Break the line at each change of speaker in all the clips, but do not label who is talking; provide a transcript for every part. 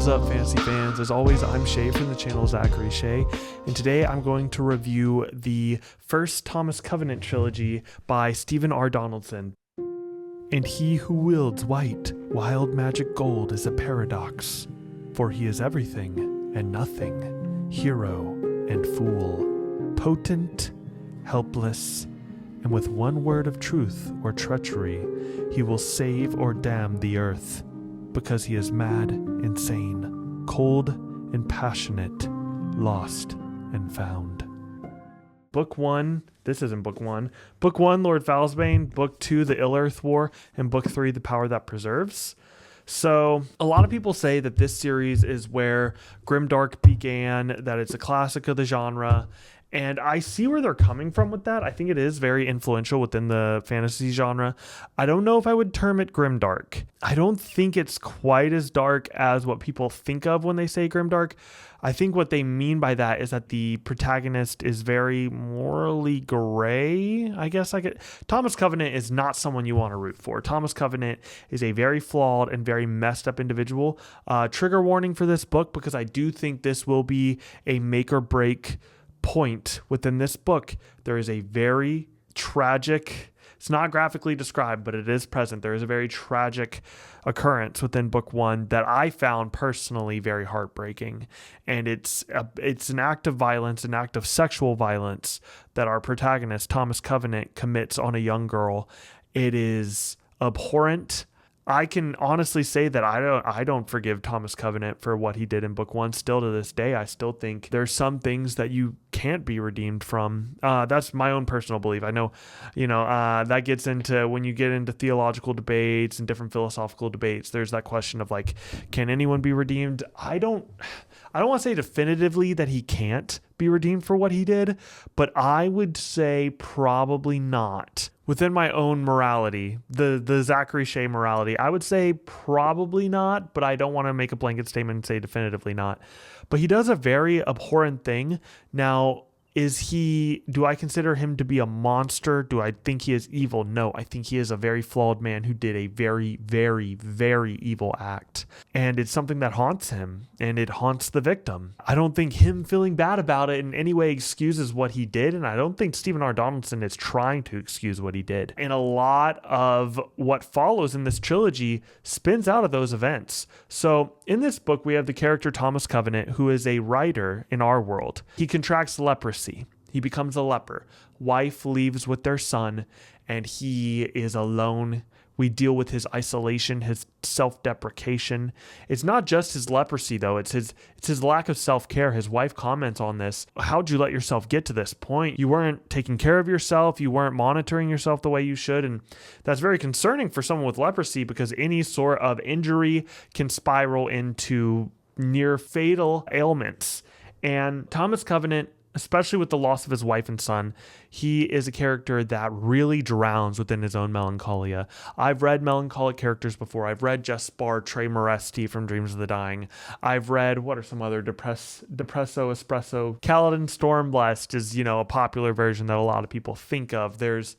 is up, fantasy fans? As always, I'm Shay from the channel Zachary Shay, and today I'm going to review the first Thomas Covenant trilogy by Stephen R. Donaldson. And he who wields white, wild magic gold is a paradox, for he is everything and nothing, hero and fool, potent, helpless, and with one word of truth or treachery, he will save or damn the earth, because he is mad, insane, cold and passionate, lost and found. Book 1, this isn't Book 1. Book 1, Lord Falsbane. Book 2, The Ill-Earth War. And Book 3, The Power That Preserves. So a lot of people say that this series is where Grimdark began, that it's a classic of the genre. And I see where they're coming from with that. I think it is very influential within the fantasy genre. I don't know if I would term it grimdark. I don't think it's quite as dark as what people think of when they say grimdark. I think what they mean by that is that the protagonist is very morally gray. I guess Thomas Covenant is not someone you want to root for. Thomas Covenant is a very flawed and very messed up individual. Trigger warning for this book, because I do think this will be a make or break point within this book. There is a very tragic, it's not graphically described, but it is present. There is a very tragic occurrence within book 1 that I found personally very heartbreaking. And it's an act of violence, an act of sexual violence that our protagonist, Thomas Covenant, commits on a young girl. It is abhorrent. I can honestly say that I don't forgive Thomas Covenant for what he did in book 1. Still to this day, I still think there's some things that you can't be redeemed from. That's my own personal belief. I know, that gets into when you get into theological debates and different philosophical debates. There's that question of like, can anyone be redeemed? I don't want to say definitively that he can't be redeemed for what he did, but I would say probably not. Within my own morality, the Zachary Shay morality, I would say probably not, but I don't want to make a blanket statement and say definitively not. But he does a very abhorrent thing. Now, do I consider him to be a monster? Do I think he is evil? No, I think he is a very flawed man who did a very, very, very evil act. And it's something that haunts him, and it haunts the victim. I don't think him feeling bad about it in any way excuses what he did, and I don't think Stephen R. Donaldson is trying to excuse what he did. And a lot of what follows in this trilogy spins out of those events. So in this book, we have the character Thomas Covenant, who is a writer in our world. He contracts leprosy. He becomes a leper. Wife leaves with their son, and he is alone. We deal with his isolation, his self-deprecation. It's not just his leprosy, though. It's his lack of self-care. His wife comments on this. How'd you let yourself get to this point? You weren't taking care of yourself. You weren't monitoring yourself the way you should. And that's very concerning for someone with leprosy, because any sort of injury can spiral into near fatal ailments. And Thomas Covenant, especially with the loss of his wife and son, he is a character that really drowns within his own melancholia. I've read melancholic characters before. I've read Jespar Trey Moresti from Dreams of the Dying. I've read, what are some other Depresso Espresso? Kaladin Stormblessed is, a popular version that a lot of people think of. There's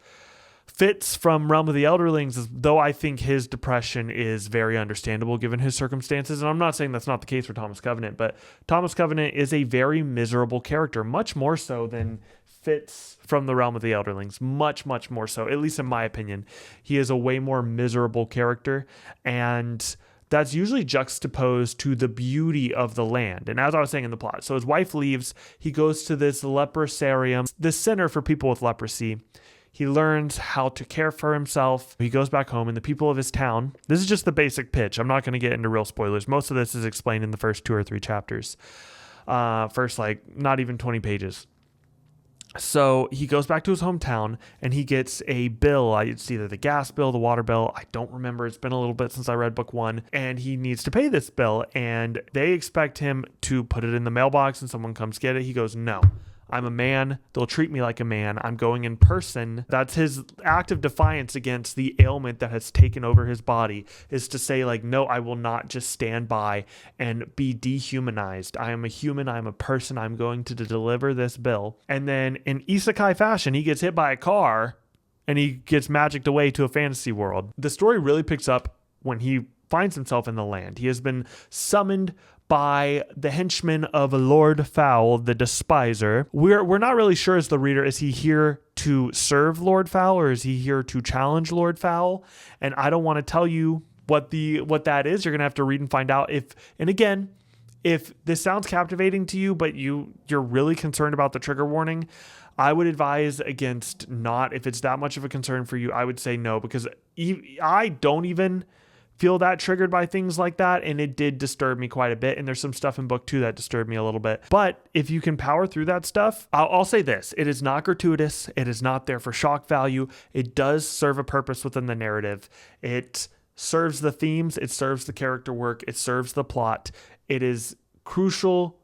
Fitz from Realm of the Elderlings, though I think his depression is very understandable given his circumstances. And I'm not saying that's not the case for Thomas Covenant, but Thomas Covenant is a very miserable character, much more so than Fitz from the Realm of the Elderlings. Much, much more so, at least in my opinion. He is a way more miserable character, and that's usually juxtaposed to the beauty of the land. And as I was saying in the plot, so his wife leaves, he goes to this leprosarium, this center for people with leprosy. He learns how to care for himself. He goes back home, and the people of his town, this is just the basic pitch. I'm not going to get into real spoilers. Most of this is explained in the first 2 or 3 chapters. First, not even 20 pages. So he goes back to his hometown, and he gets a bill. It's either the gas bill, the water bill. I don't remember. It's been a little bit since I read book 1. And he needs to pay this bill, and they expect him to put it in the mailbox, and someone comes get it. He goes, no. I'm a man. They'll treat me like a man. I'm going in person. That's his act of defiance against the ailment that has taken over his body, is to say, no, I will not just stand by and be dehumanized. I am a human. I'm a person. I'm going to deliver this bill. And then in isekai fashion, he gets hit by a car and he gets magicked away to a fantasy world. The story really picks up when he finds himself in the land. He has been summoned by the henchman of Lord Fowl, the Despiser. We're not really sure as the reader, is he here to serve Lord Fowl or is he here to challenge Lord Fowl? And I don't want to tell you what that is. You're going to have to read and find out. If this sounds captivating to you, but you're really concerned about the trigger warning, I would advise against not. If it's that much of a concern for you, I would say no, because I don't even feel that triggered by things like that, and it did disturb me quite a bit, and there's some stuff in book 2 that disturbed me a little bit. But if you can power through that stuff, I'll say this: it is not gratuitous, it is not there for shock value. It does serve a purpose within the narrative. It serves the themes, it serves the character work, it serves the plot. It is crucial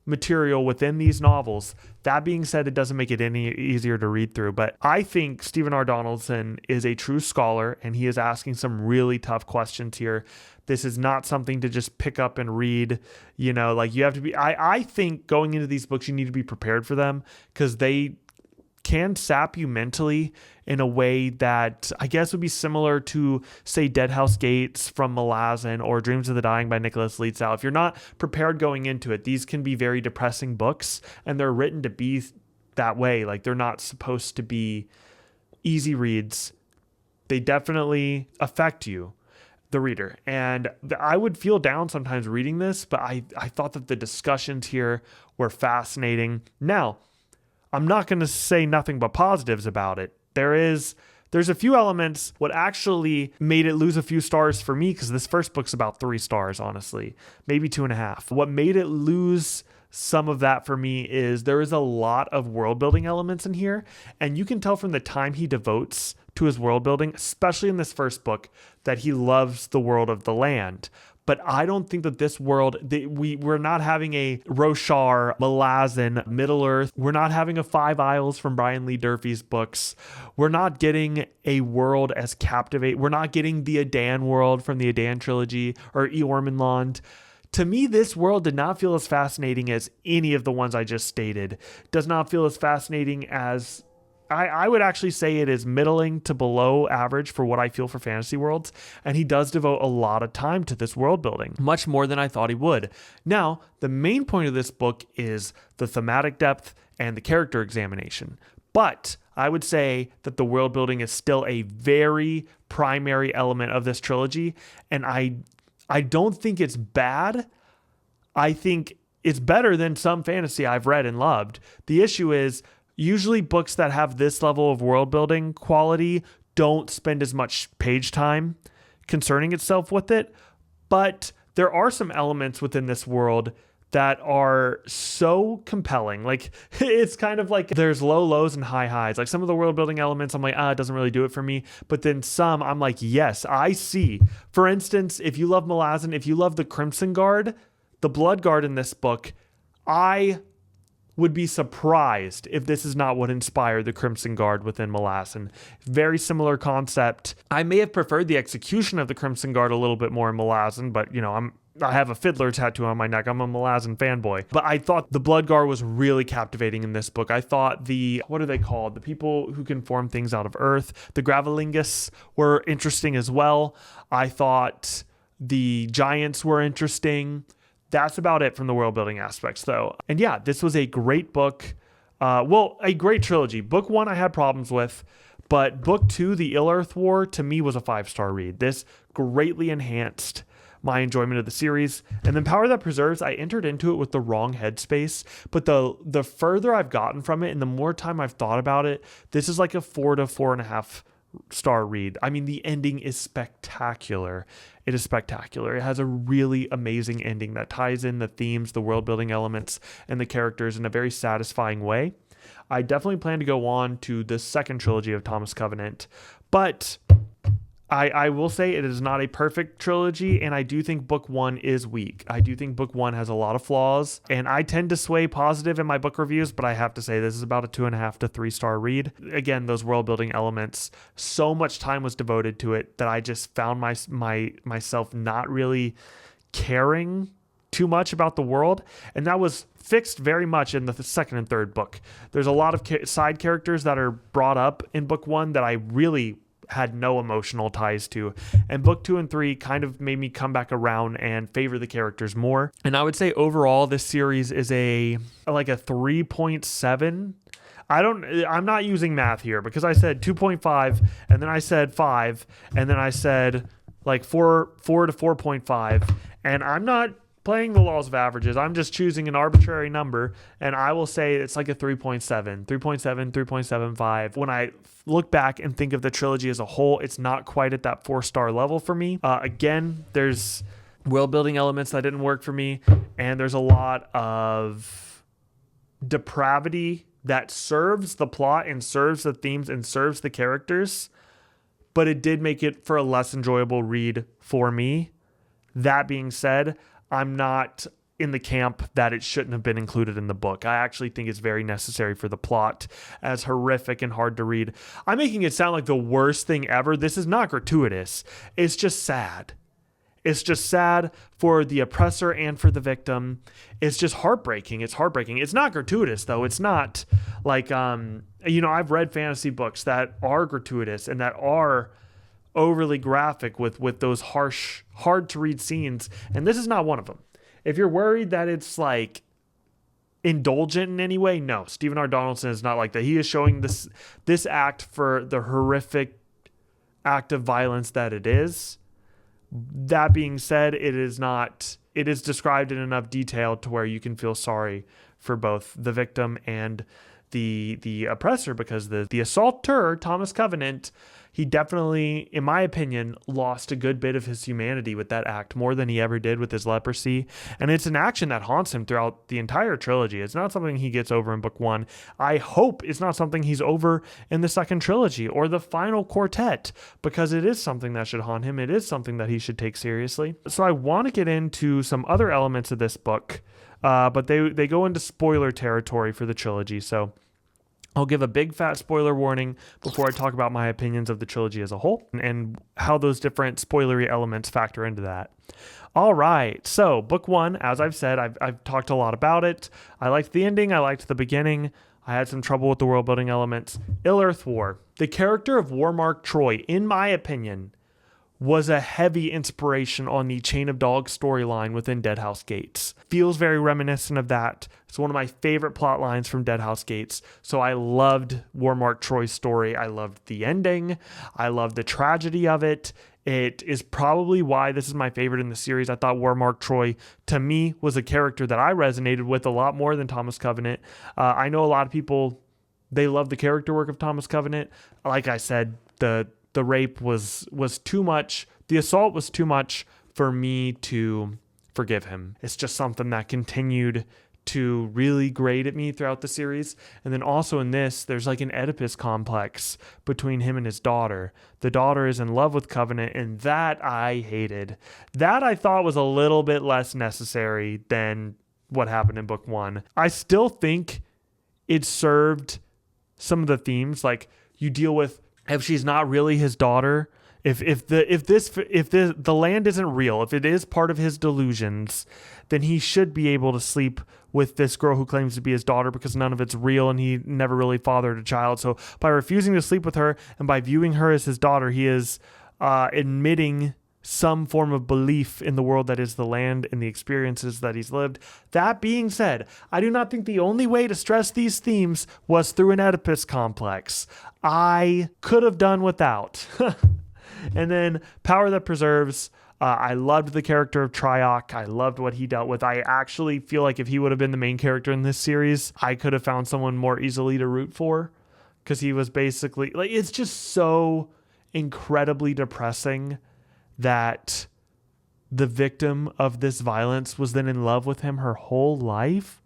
material within these novels. That being said, it doesn't make it any easier to read through, but I think Stephen R. Donaldson is a true scholar, and he is asking some really tough questions here. This is not something to just pick up and read. You have to be, I think going into these books, you need to be prepared for them, because they can sap you mentally in a way that I guess would be similar to, say, Dead House Gates from Malazan or Dreams of the Dying by Nicholas Lietzow. If you're not prepared going into it, these can be very depressing books, and they're written to be that way. Like, they're not supposed to be easy reads. They definitely affect you, the reader. And I would feel down sometimes reading this, but I thought that the discussions here were fascinating. Now, I'm not going to say nothing but positives about it. There's a few elements. What actually made it lose a few stars for me, because this first book's about 3 stars, honestly, maybe 2.5. What made it lose some of that for me is there is a lot of world building elements in here, and you can tell from the time he devotes to his world building, especially in this first book, that he loves the world of the land. But I don't think that this world, we're not having a Roshar, Malazan, Middle-earth. We're not having a Five Isles from Brian Lee Durfee's books. We're not getting a world as captivating. We're not getting the Adan world from the Adan trilogy or Eormenland. To me, this world did not feel as fascinating as any of the ones I just stated. Does not feel as fascinating as... I would actually say it is middling to below average for what I feel for fantasy worlds, and he does devote a lot of time to this world building, much more than I thought he would. Now, the main point of this book is the thematic depth and the character examination, but I would say that the world building is still a very primary element of this trilogy, and I don't think it's bad. I think it's better than some fantasy I've read and loved. The issue is, usually books that have this level of world building quality don't spend as much page time concerning itself with it. But there are some elements within this world that are so compelling. Like, it's kind of like there's low lows and high highs. Like, some of the world building elements, I'm like, it doesn't really do it for me. But then some, I'm like, yes, I see. For instance, if you love Malazan, if you love the Crimson Guard, the Blood Guard in this book, I would be surprised if this is not what inspired the Crimson Guard within Malazan. Very similar concept. I may have preferred the execution of the Crimson Guard a little bit more in Malazan, but I have a fiddler tattoo on my neck. I'm a Malazan fanboy. But I thought the Blood Guard was really captivating in this book. I thought what are they called? The people who can form things out of earth. The Gravelingus were interesting as well. I thought the Giants were interesting. That's about it from the world building aspects, though. And yeah, this was a great book. A great trilogy. Book 1 I had problems with, but book 2, The Ill-Earth War, to me was a 5-star read. This greatly enhanced my enjoyment of the series. And then Power That Preserves, I entered into it with the wrong headspace, but the further I've gotten from it and the more time I've thought about it, this is like a 4 to 4.5 star read. I mean, the ending is spectacular. It is spectacular. It has a really amazing ending that ties in the themes, the world building elements, and the characters in a very satisfying way. I definitely plan to go on to the second trilogy of Thomas Covenant, but I will say it is not a perfect trilogy, and I do think book 1 is weak. I do think book 1 has a lot of flaws, and I tend to sway positive in my book reviews, but I have to say this is about a 2.5 to 3-star read. Again, those world building elements, so much time was devoted to it that I just found myself not really caring too much about the world, and that was fixed very much in the second and third book. There's a lot of side characters that are brought up in book 1 that I really had no emotional ties to. And book 2 and 3 kind of made me come back around and favor the characters more. And I would say overall, this series is a 3.7. I'm not using math here because I said 2.5 and then I said 5 and then I said like 4 to 4.5, and I'm not playing the laws of averages. I'm just choosing an arbitrary number, and I will say it's like a 3.7, 3.75. When I look back and think of the trilogy as a whole, it's not quite at that 4-star level for me. Again, there's world building elements that didn't work for me, and there's a lot of depravity that serves the plot and serves the themes and serves the characters, but it did make it for a less enjoyable read for me. That being said, I'm not in the camp that it shouldn't have been included in the book. I actually think it's very necessary for the plot, as horrific and hard to read. I'm making it sound like the worst thing ever. This is not gratuitous. It's just sad. It's just sad for the oppressor and for the victim. It's just heartbreaking. It's heartbreaking. It's not gratuitous, though. It's not like, I've read fantasy books that are gratuitous and that are overly graphic with those harsh, hard to read scenes. And this is not one of them. If you're worried that it's like indulgent in any way, no, Stephen R. Donaldson is not like that. He is showing this act for the horrific act of violence that it is. That being said, it is described in enough detail to where you can feel sorry for both the victim and the oppressor, because the assaulter, Thomas Covenant, he definitely, in my opinion, lost a good bit of his humanity with that act, more than he ever did with his leprosy. And it's an action that haunts him throughout the entire trilogy. It's not something he gets over in book 1. I hope it's not something he's over in the second trilogy or the final quartet, because it is something that should haunt him. It is something that he should take seriously. So I want to get into some other elements of this book, but they go into spoiler territory for the trilogy. So I'll give a big fat spoiler warning before I talk about my opinions of the trilogy as a whole and how those different spoilery elements factor into that. All right, so book 1, as I've said, I've talked a lot about it. I liked the ending. I liked the beginning. I had some trouble with the world building elements. Ill-Earth War. The character of Warmark Troy, in my opinion, was a heavy inspiration on the Chain of Dogs storyline within Deadhouse Gates. Feels very reminiscent of that. It's one of my favorite plot lines from Deadhouse Gates. So I loved Warmark Troy's story. I loved the ending. I loved the tragedy of it. It is probably why this is my favorite in the series. I thought Warmark Troy, to me, was a character that I resonated with a lot more than Thomas Covenant. I know a lot of people, they love the character work of Thomas Covenant. Like I said, the rape was too much. The assault was too much for me to forgive him. It's just something that continued to really grate at me throughout the series. And then also in this, there's like an Oedipus complex between him and his daughter. The daughter is in love with Covenant, and that I hated. That I thought was a little bit less necessary than what happened in book 1. I still think it served some of the themes, like you deal with if she's not really his daughter, if the land isn't real, if it is part of his delusions, then he should be able to sleep with this girl who claims to be his daughter, because none of it's real and he never really fathered a child. So by refusing to sleep with her and by viewing her as his daughter, he is admitting some form of belief in the world that is the land and the experiences that he's lived. That being said, I do not think the only way to stress these themes was through an Oedipus complex. I could have done without. And then Power That Preserves. I loved the character of Trioc. I loved what he dealt with. I actually feel like if he would have been the main character in this series, I could have found someone more easily to root for, because he was basically like, it's just so incredibly depressing that the victim of this violence was then in love with him her whole life.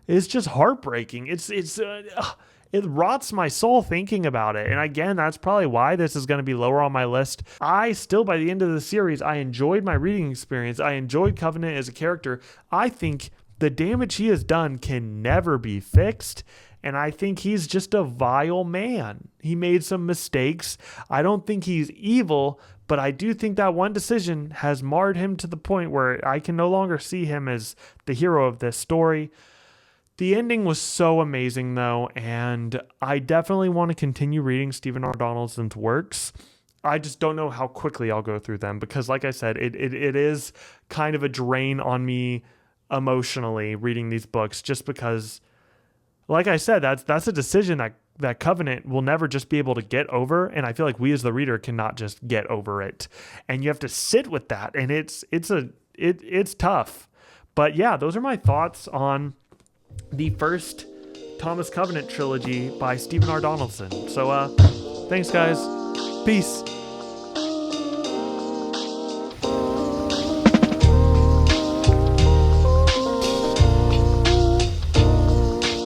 It's just heartbreaking. It rots my soul thinking about it. And again, that's probably why this is going to be lower on my list. I still, by the end of the series, I enjoyed my reading experience. I enjoyed Covenant as a character. I think the damage he has done can never be fixed. And I think he's just a vile man. He made some mistakes. I don't think he's evil, but I do think that one decision has marred him to the point where I can no longer see him as the hero of this story. The ending was so amazing, though, and I definitely want to continue reading Stephen R. Donaldson's works. I just don't know how quickly I'll go through them, because like I said, it is kind of a drain on me emotionally reading these books, just because, like I said, that's a decision that Covenant will never just be able to get over, and I feel like we as the reader cannot just get over it, and you have to sit with that, and it's tough. But yeah, those are my thoughts on the first Thomas Covenant trilogy by Stephen R. Donaldson. So thanks guys, peace.